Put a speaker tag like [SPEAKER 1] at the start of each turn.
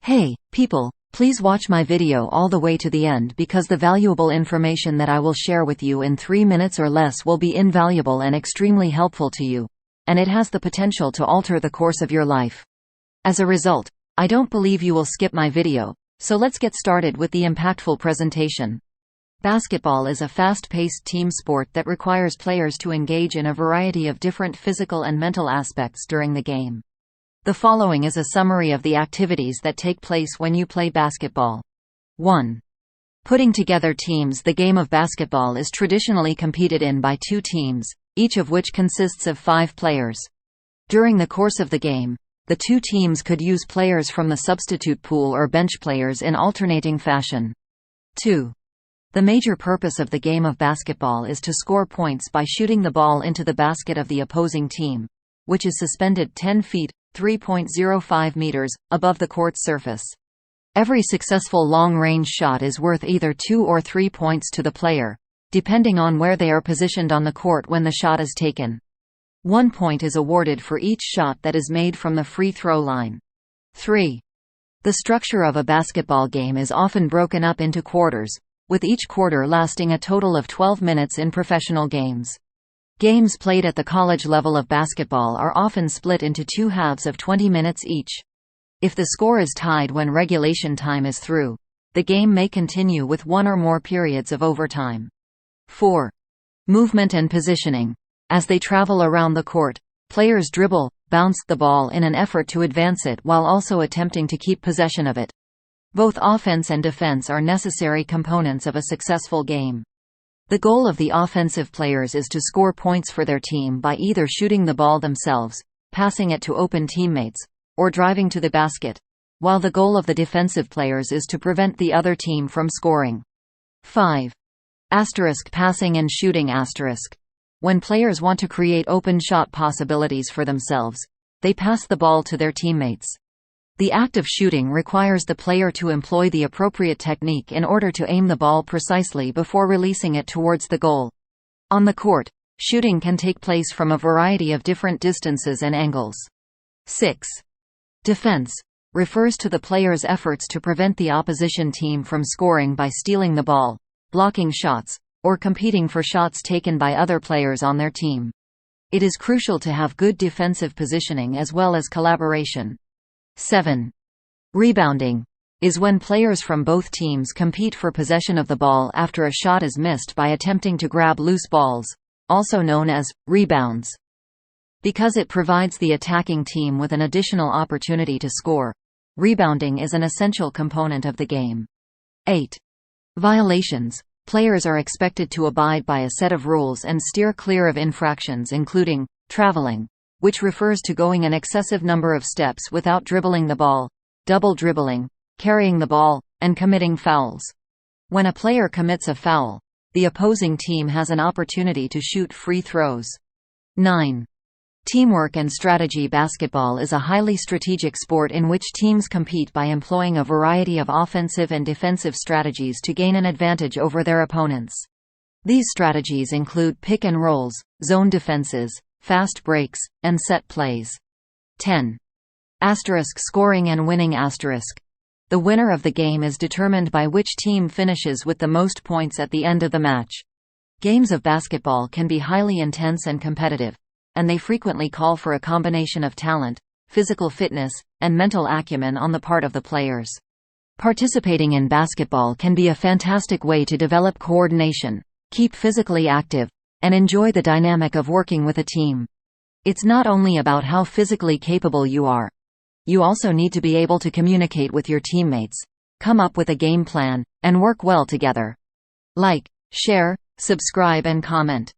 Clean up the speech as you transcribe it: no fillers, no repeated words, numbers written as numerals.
[SPEAKER 1] Hey, people, please watch my video all the way to the end because the valuable information that I will share with you in 3 minutes or less will be invaluable and extremely helpful to you, and it has the potential to alter the course of your life. As a result, I don't believe you will skip my video, so let's get started with the impactful presentation. Basketball is a fast-paced team sport that requires players to engage in a variety of different physical and mental aspects during the game. The following is a summary of the activities that take place when you play basketball. 1. Putting together teams. The game of basketball is traditionally competed in by 2 teams, each of which consists of 5 players. During the course of the game, the 2 teams could use players from the substitute pool or bench players in alternating fashion. 2. The major purpose of the game of basketball is to score points by shooting the ball into the basket of the opposing team, which is suspended 10 feet (3.05 meters) above the court's surface. Every successful long-range shot is worth either 2 or 3 points to the player, depending on where they are positioned on the court when the shot is taken. 1 point is awarded for each shot that is made from the free throw line. 3. The structure of a basketball game is often broken up into quarters, with each quarter lasting a total of 12 minutes in professional games. Games played at the college level of basketball are often split into 2 halves of 20 minutes each. If the score is tied when regulation time is through, the game may continue with 1 or more periods of overtime. 4. Movement and positioning. As they travel around the court, players dribble, bounce the ball in an effort to advance it while also attempting to keep possession of it. Both offense and defense are necessary components of a successful game. The goal of the offensive players is to score points for their team by either shooting the ball themselves, passing it to open teammates, or driving to the basket, while the goal of the defensive players is to prevent the other team from scoring. 5. Passing and shooting. When players want to create open shot possibilities for themselves, they pass the ball to their teammates. The act of shooting requires the player to employ the appropriate technique in order to aim the ball precisely before releasing it towards the goal. On the court, shooting can take place from a variety of different distances and angles. 6. Defense refers to the player's efforts to prevent the opposition team from scoring by stealing the ball, blocking shots, or competing for shots taken by other players on their team. It is crucial to have good defensive positioning as well as collaboration. 7. Rebounding is when players from both teams compete for possession of the ball after a shot is missed by attempting to grab loose balls, also known as rebounds. Because it provides the attacking team with an additional opportunity to score, rebounding is an essential component of the game. 8. Violations. Players are expected to abide by a set of rules and steer clear of infractions including traveling, which refers to going an excessive number of steps without dribbling the ball, double dribbling, carrying the ball, and committing fouls. When a player commits a foul, the opposing team has an opportunity to shoot free throws. 9. Teamwork and strategy. Basketball is a highly strategic sport in which teams compete by employing a variety of offensive and defensive strategies to gain an advantage over their opponents. These strategies include pick and rolls, zone defenses, fast breaks, and set plays. 10. Scoring and winning. The winner of the game is determined by which team finishes with the most points at the end of the match. Games of basketball can be highly intense and competitive, and they frequently call for a combination of talent, physical fitness, and mental acumen on the part of the players. Participating in basketball can be a fantastic way to develop coordination, keep physically active, and enjoy the dynamic of working with a team. It's not only about how physically capable you are. You also need to be able to communicate with your teammates, come up with a game plan, and work well together. Like, share, subscribe and comment.